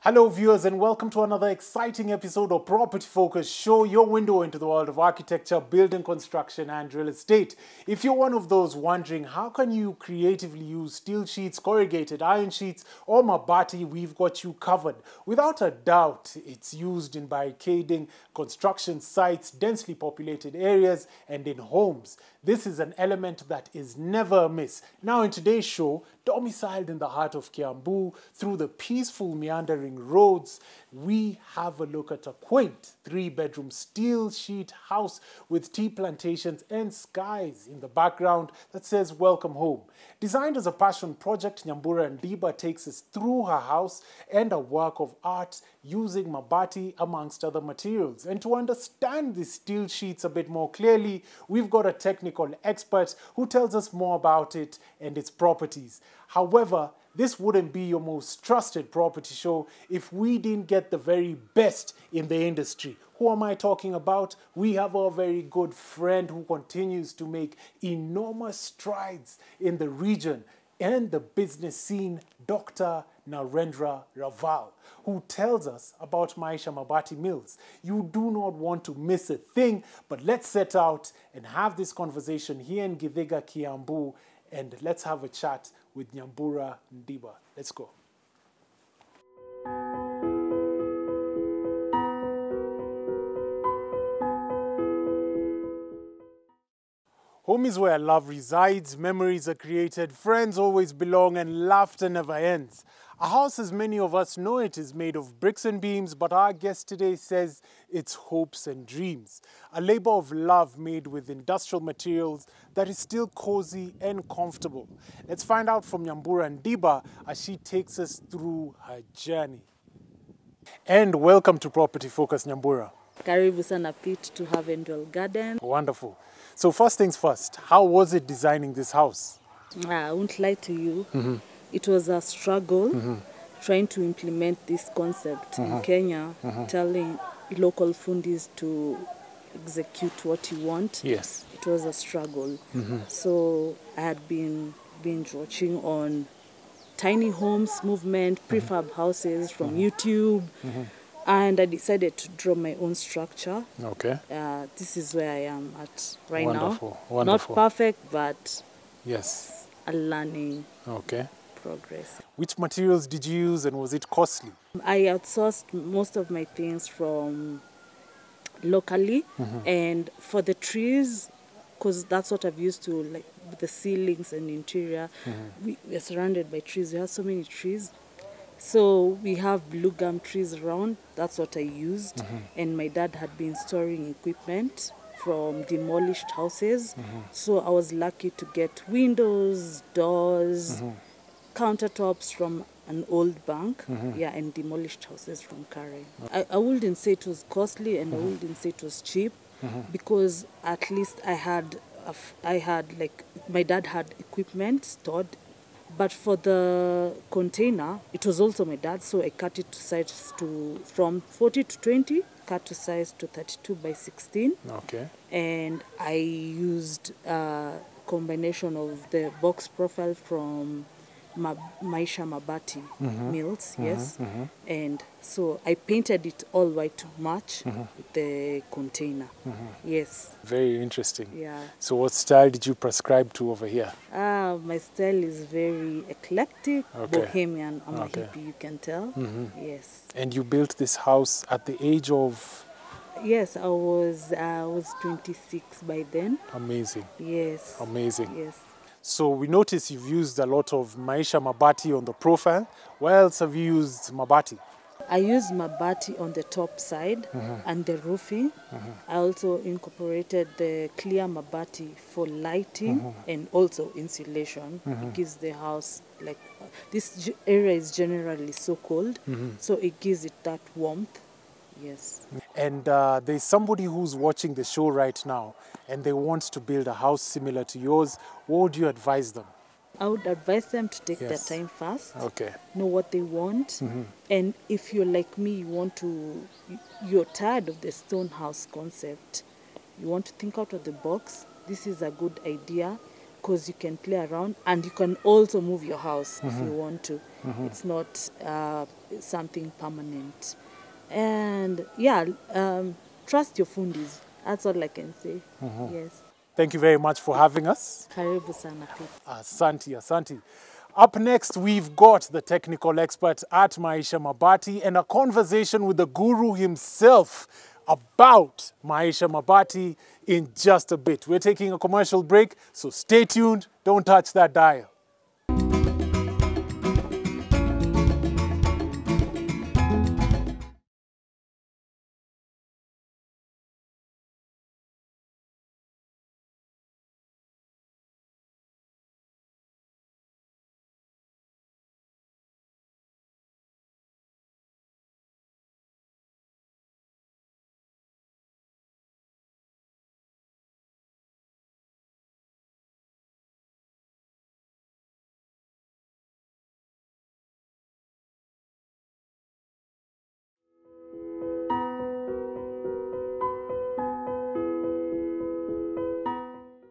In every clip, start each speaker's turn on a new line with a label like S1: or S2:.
S1: Hello viewers and welcome to another exciting episode of Property Focus Show, your window into the world of architecture, building construction and real estate. If you're one of those wondering how can you creatively use steel sheets, corrugated iron sheets or mabati, we've got you covered. Without a doubt, it's used in barricading construction sites, densely populated areas and in homes. This is an element that is never amiss. Now in today's show, domiciled in the heart of Kiambu, through the peaceful meandering roads, we have a look at a quaint 3-bedroom steel sheet house with tea plantations and skies in the background that says welcome home. Designed as a passion project, Nyambura Ndiba takes us through her house and a work of art using mabati amongst other materials. And to understand these steel sheets a bit more clearly, we've got a technical expert who tells us more about it and its properties. However, this wouldn't be your most trusted property show if we didn't get the very best in the industry. Who am I talking about? We have a very good friend who continues to make enormous strides in the region and the business scene, Dr. Narendra Raval, who tells us about Maisha Mabati Mills. You do not want to miss a thing, but let's set out and have this conversation here in Githega, Kiambu, and let's have a chat with Nyambura Ndiba. Let's go. Home is where love resides, memories are created, friends always belong, and laughter never ends. A house, as many of us know it, is made of bricks and beams, but our guest today says it's hopes and dreams. A labor of love made with industrial materials that is still cozy and comfortable. Let's find out from Nyambura Ndiba as she takes us through her journey. And welcome to Property Focus, Nyambura.
S2: Karibu sana Pete to Edenville Garden.
S1: Wonderful. So first things first, how was it designing this house?
S2: I won't lie to you. It was a struggle trying to implement this concept in Kenya, telling local fundis to execute what you want.
S1: Yes.
S2: It was a struggle. So I had been binge watching on tiny homes movement, prefab houses from YouTube. And I decided to draw my own structure. Okay. This is where I am at right now.
S1: Wonderful.
S2: Not perfect, but
S1: yes,
S2: a learning
S1: progress. Which materials did you use and was it costly?
S2: I outsourced most of my things from locally. And for the trees, because that's what I've used to, like the ceilings and interior, we're surrounded by trees. We have so many trees. So we have blue gum trees around. That's what I used. And my dad had been storing equipment from demolished houses. So I was lucky to get windows, doors, countertops from an old bank, and demolished houses from Karen. I wouldn't say it was costly and I wouldn't say it was cheap because at least I had like, my dad had equipment stored. But for the container, it was also my dad, so I cut it to size from 40 to 20, cut to size to 32 by 16. Okay. And I used a combination of the box profile from Maisha Mabati Mills, yes. And so I painted it all white to match with the container. Yes.
S1: Very interesting.
S2: Yeah.
S1: So what style did you prescribe to over here?
S2: My style is very eclectic, bohemian. I'm a hippie, you can tell. Yes.
S1: And you built this house at the age of?
S2: Yes, I was 26 by then.
S1: Amazing.
S2: Yes.
S1: Amazing.
S2: Yes.
S1: So we notice you've used a lot of Maisha Mabati on the profile. Where else have you used Mabati?
S2: I used Mabati on the top side and the roofing. I also incorporated the clear Mabati for lighting and also insulation. It gives the house, like, this area is generally so cold, so it gives it that warmth. Yes.
S1: And there's somebody who's watching the show right now and they want to build a house similar to yours. What would you advise them?
S2: I would advise them to take their time first, know what they want. And if you're like me, you're tired of the stone house concept, you want to think out of the box, this is a good idea. because you can play around and you can also move your house if you want to. It's not something permanent. And yeah, trust your fundis. That's all I can say. Yes.
S1: Thank you very much for having us.
S2: Karibu sana pia.
S1: Asante, asante. Up next, we've got the technical expert at Maisha Mabati and a conversation with the guru himself about Maisha Mabati in just a bit. We're taking a commercial break, so stay tuned. Don't touch that dial.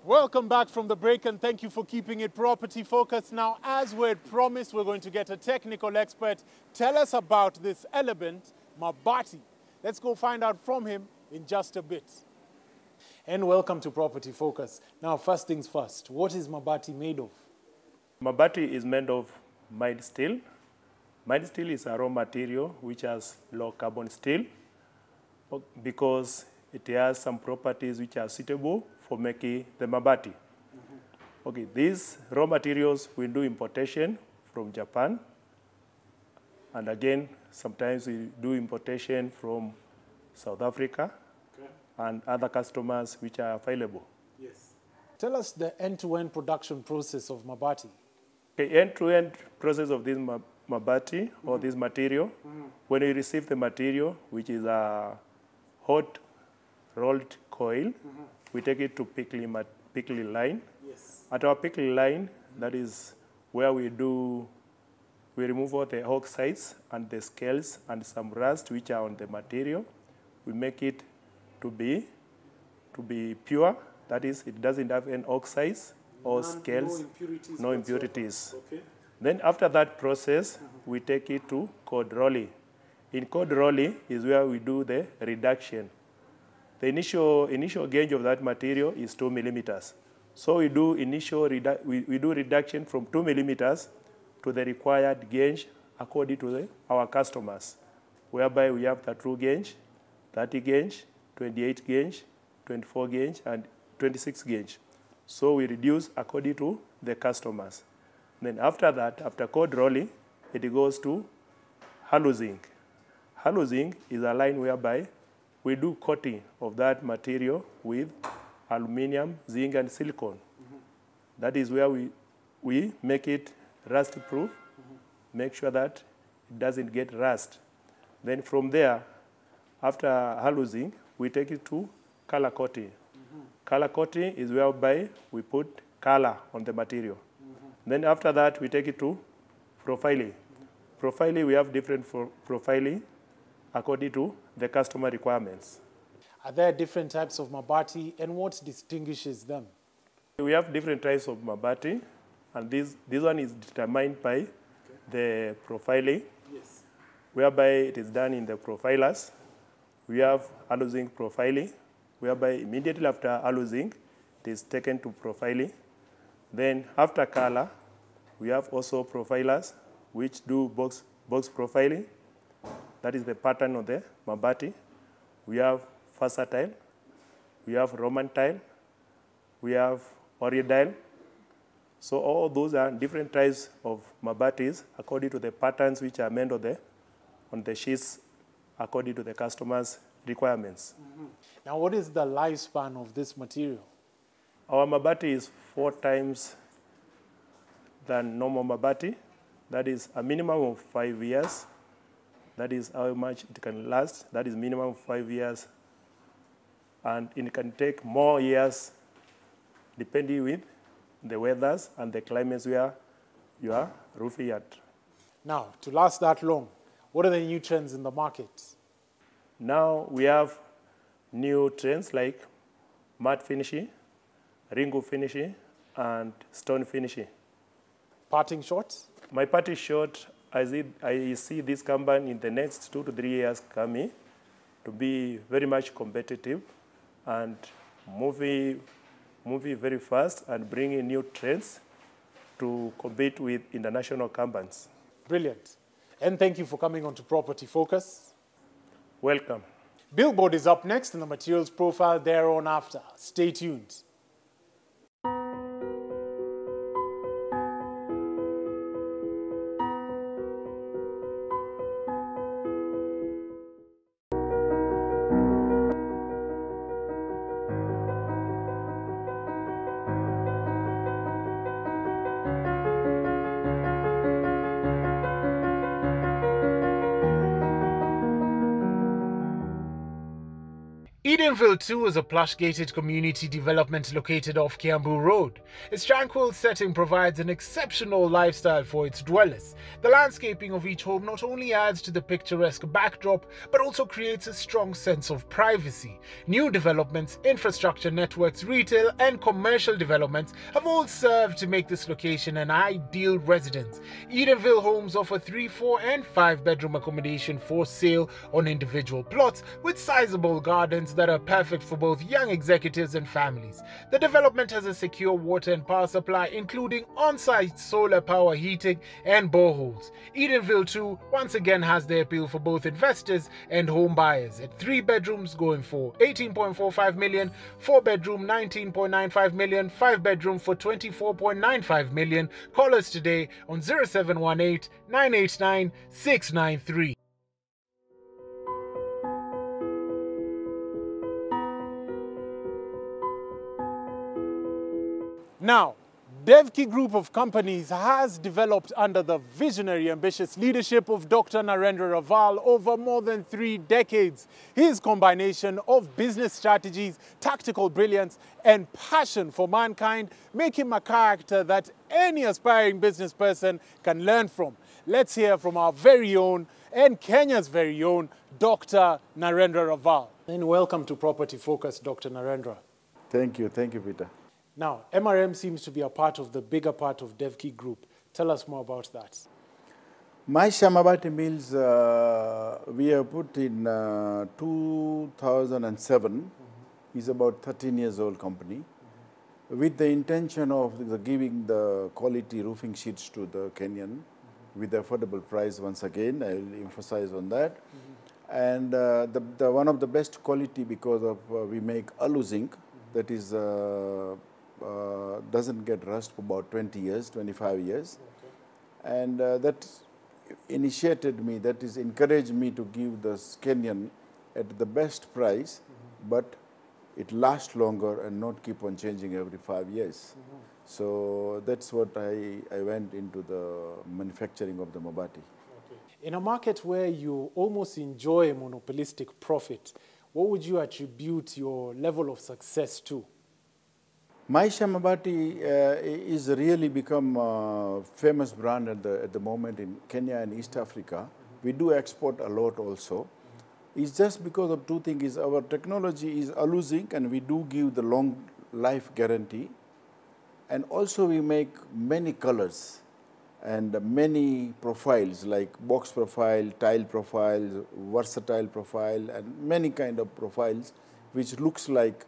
S1: Welcome back from the break, and thank you for keeping it property focused. Now, as we had promised, we're going to get a technical expert tell us about this element, mabati. Let's go find out from him in just a bit. And welcome to Property Focus. Now, first things first, what is mabati made of?
S3: Mabati is made of mild steel. Mild steel is a raw material which has low carbon steel because it has some properties which are suitable for making the mabati. Okay, these raw materials we do importation from Japan, and again sometimes we do importation from South Africa and other customers which are available.
S1: Yes. Tell us the end-to-end production process of mabati.
S3: Okay, end-to-end process of this mabati or this material, when we receive the material, which is a hot rolled coil, we take it to pickling line.
S1: Yes.
S3: At our pickling line, that is where we remove all the oxides and the scales and some rust which are on the material. We make it to be pure. That is, it doesn't have any oxides or scales, no impurities.
S1: Okay.
S3: Then after that process, we take it to cold rolling. In cold rolling is where we do the reduction. The initial gauge of that material is 2 millimeters. So we do we do reduction from 2 millimeters to the required gauge according to our customers, whereby we have the true gauge, 30 gauge, 28 gauge, 24 gauge, and 26 gauge. So we reduce according to the customers. Then after that, after cold rolling, it goes to hallousing. Hallousing is a line whereby we do coating of that material with aluminum, zinc, and silicone. That is where we make it rust-proof, make sure that it doesn't get rust. Then from there, after hallousing, we take it to color coating. Color coating is whereby we put color on the material. Then after that, we take it to profiling. Profiling, we have different profiling according to the customer requirements.
S1: Are there different types of mabati, and what distinguishes them?
S3: We have different types of mabati, and this one is determined by the profiling,
S1: Yes.
S3: whereby it is done in the profilers. We have hallousing profiling, whereby immediately after hallousing, it is taken to profiling. Then after color, we have also profilers, which do box profiling. That is the pattern of the mabati. We have versatile, we have Roman tile, we have Oriodile. So all those are different types of mabatis according to the patterns which are made on the sheets according to the customer's requirements.
S1: Now, what is the lifespan of this material?
S3: Our mabati is 4 times than normal mabati. That is a minimum of 5 years. That is how much it can last. That is minimum of 5 years. And it can take more years depending with the weathers and the climates where you are roofing at.
S1: Now, to last that long, what are the new trends in the market?
S3: Now we have new trends like matte finishing, ringo finishing, and stone finishing.
S1: Parting shots?
S3: My party shot, I see this company in the next 2 to 3 years coming to be very much competitive and moving very fast and bringing new trends to compete with international companies.
S1: Brilliant. And thank you for coming on to Property Focus.
S3: Welcome.
S1: Billboard is up next and the materials profile thereon after. Stay tuned. Edenville 2 is a plush-gated community development located off Kiambu Road. Its tranquil setting provides an exceptional lifestyle for its dwellers. The landscaping of each home not only adds to the picturesque backdrop, but also creates a strong sense of privacy. New developments, infrastructure networks, retail and commercial developments have all served to make this location an ideal residence. Edenville homes offer 3, 4 and 5 bedroom accommodation for sale on individual plots with sizable gardens that are perfect for both young executives and families. The development has a secure water and power supply, including on-site solar power heating and boreholes. Edenville 2 once again has the appeal for both investors and home buyers, at 3 bedrooms going for 18.45 million, 4 bedroom 19.95 million, 5 bedroom for 24.95 million. Call us today on 0718 989 693. Now, Devki Group of Companies has developed under the visionary, ambitious leadership of Dr. Narendra Raval over more than 3 decades. His combination of business strategies, tactical brilliance, and passion for mankind make him a character that any aspiring business person can learn from. Let's hear from our very own and Kenya's very own Dr. Narendra Raval. And welcome to Property Focus, Dr. Narendra.
S4: Thank you, Peter.
S1: Now, MRM seems to be a part of the bigger part of Devki Group. Tell us more about that.
S4: My mabati mills, we have put in 2007. It's about 13 years old company, with the intention of giving the quality roofing sheets to the Kenyan with affordable price. Once again, I will emphasize on that. And the one of the best quality because of we make alu zinc, that is doesn't get rust for about 20 years, 25 years. Okay. And that initiated me, that is encouraged me to give the Kenyan at the best price, but it lasts longer and not keep on changing every 5 years. So that's what I went into the manufacturing of the mabati.
S1: Okay. In a market where you almost enjoy a monopolistic profit, what would you attribute your level of success to?
S4: Maisha Mabati is really become a famous brand at the moment in Kenya and East Africa. We do export a lot also. It's just because of 2 things. Our technology is alu zinc and we do give the long life guarantee. And also we make many colors and many profiles like box profile, tile profile, versatile profile, and many kind of profiles which looks like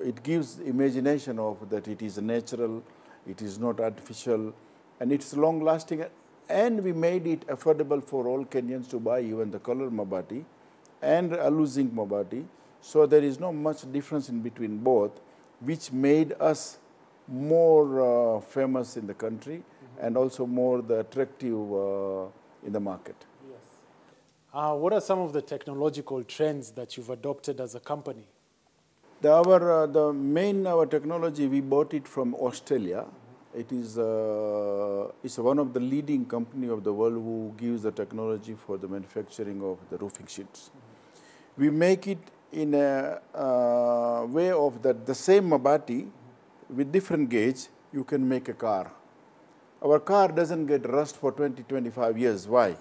S4: it gives imagination of that it is natural, it is not artificial, and it's long lasting. And we made it affordable for all Kenyans to buy, even the color mabati and alu zinc mabati. So there is not much difference in between both, which made us more famous in the country and also more attractive in the market.
S1: Yes. What are some of the technological trends that you've adopted as a company?
S4: The main technology, we bought it from Australia. It is it's one of the leading company of the world who gives the technology for the manufacturing of the roofing sheets. We make it in a way of that the same mabati with different gauge, you can make a car. Our car doesn't get rust for 20-25 years. Why?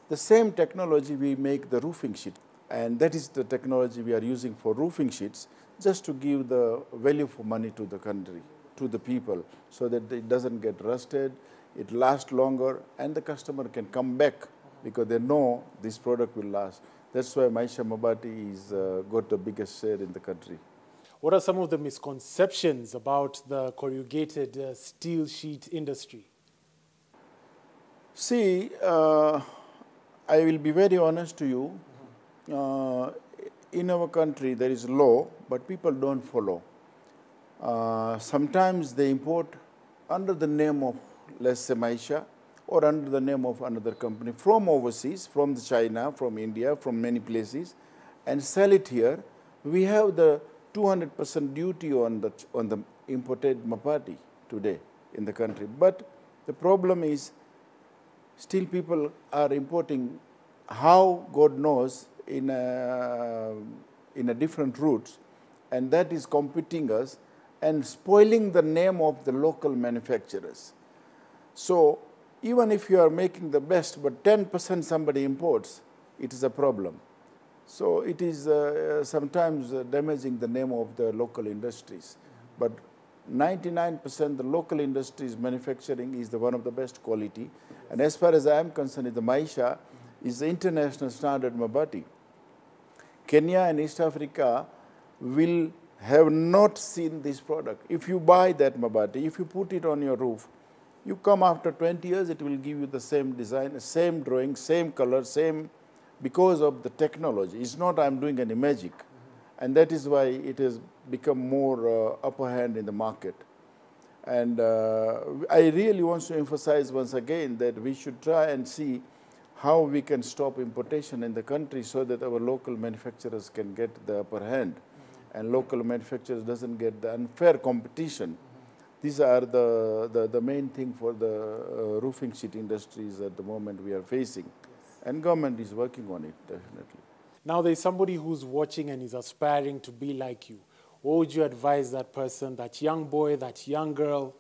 S4: The same technology we make the roofing sheet, and that is the technology we are using for roofing sheets. just to give the value for money to the country, to the people, so that it doesn't get rusted, it lasts longer, and the customer can come back because they know this product will last. That's why Maisha Mabati is got the biggest share in the country.
S1: What are some of the misconceptions about the corrugated steel sheet industry?
S4: See, I will be very honest to you. In our country, there is law, but people don't follow. Sometimes they import under the name of, let's say, Maisha, or under the name of another company from overseas, from China, from India, from many places, and sell it here. We have the 200% duty on the imported mabati today in the country. But the problem is, still people are importing, how God knows, in a different routes, and that is competing us and spoiling the name of the local manufacturers. So even if you are making the best, but 10% somebody imports, it is a problem. So it is sometimes damaging the name of the local industries. But 99% the local industries manufacturing is the one of the best quality. And as far as I am concerned, the Maisha is the international standard mabati. Kenya and East Africa will have not seen this product. If you buy that mabati, if you put it on your roof, you come after 20 years, it will give you the same design, same drawing, same color, same, because of the technology. It's not I'm doing any magic. And that is why it has become more upper hand in the market. And I really want to emphasize once again that we should try and see how we can stop importation in the country so that our local manufacturers can get the upper hand and local manufacturers doesn't get the unfair competition. These are the main thing for the roofing sheet industries at the moment we are facing. And government is working on it, definitely.
S1: Now there's somebody who's watching and is aspiring to be like you. What would you advise that person, that young boy, that young girl?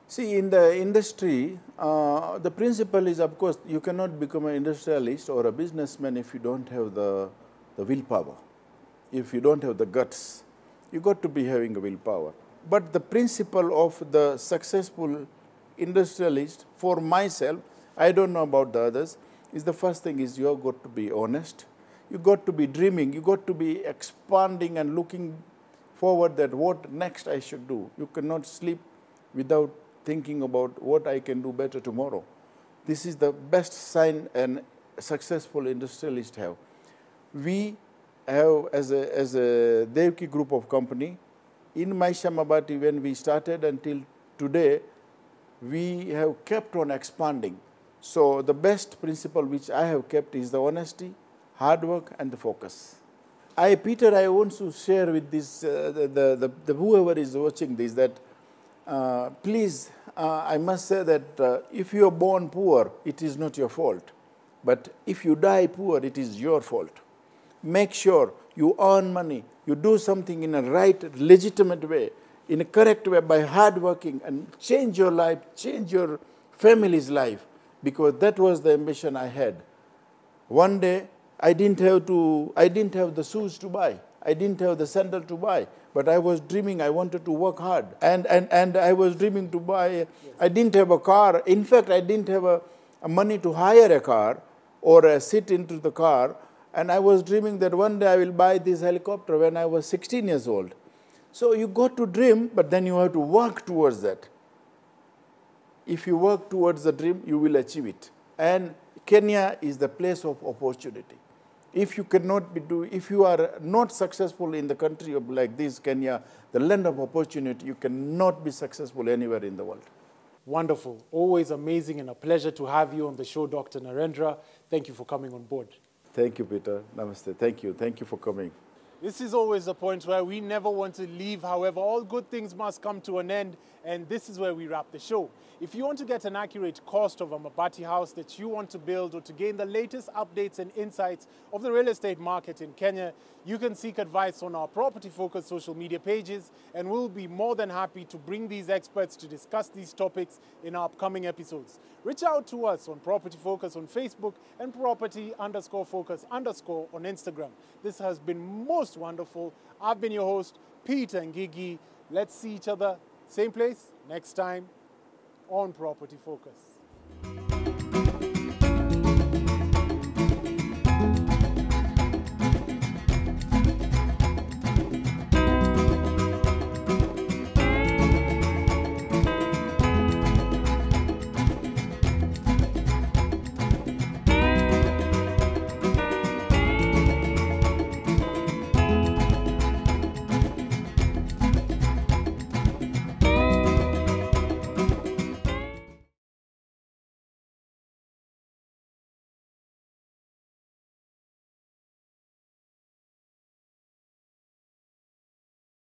S4: See, in the industry, the principle is, of course, you cannot become an industrialist or a businessman if you don't have the willpower, if you don't have the guts. You got to be having a willpower. But the principle of the successful industrialist, for myself, I don't know about the others, is the first thing is you have got to be honest. You got to be dreaming. You got to be expanding and looking forward that what next I should do. You cannot sleep without thinking about what I can do better tomorrow. This is the best sign an successful industrialist have. We have, as a Devki group of company, in Maisha Mabati, when we started until today, we have kept on expanding. So the best principle which I have kept is the honesty, hard work, and the focus. Peter, I want to share with this, whoever is watching this, that please, I must say that if you are born poor, it is not your fault. But if you die poor, it is your fault. Make sure you earn money, you do something in a right, legitimate way, in a correct way, by hard working, and change your life, change your family's life, because that was the ambition I had. One day, I didn't have the shoes to buy. I didn't have the sandal to buy. But I was dreaming, I wanted to work hard. And I was dreaming to buy, I didn't have a car. In fact, I didn't have a money to hire a car or sit into the car. And I was dreaming that one day I will buy this helicopter when I was 16 years old. So you got to dream, but then you have to work towards that. If you work towards the dream, you will achieve it. And Kenya is the place of opportunity. If you are not successful in the country of like this, Kenya, the land of opportunity, you cannot be successful anywhere in the world.
S1: Wonderful. Always amazing and a pleasure to have you on the show, Dr. Narendra. Thank you for coming on board.
S4: Thank you, Peter. Namaste. Thank you. Thank you for coming.
S1: This is always the point where we never want to leave. However, all good things must come to an end, and this is where we wrap the show. If you want to get an accurate cost of a mabati house that you want to build, or to gain the latest updates and insights of the real estate market in Kenya, you can seek advice on our Property Focus social media pages, and we'll be more than happy to bring these experts to discuss these topics in our upcoming episodes. Reach out to us on Property Focus on Facebook and Property_Focus_ on Instagram. This has been most just wonderful. I've been your host, Peter Ngigi. Let's see each other, same place, next time on Property Focus.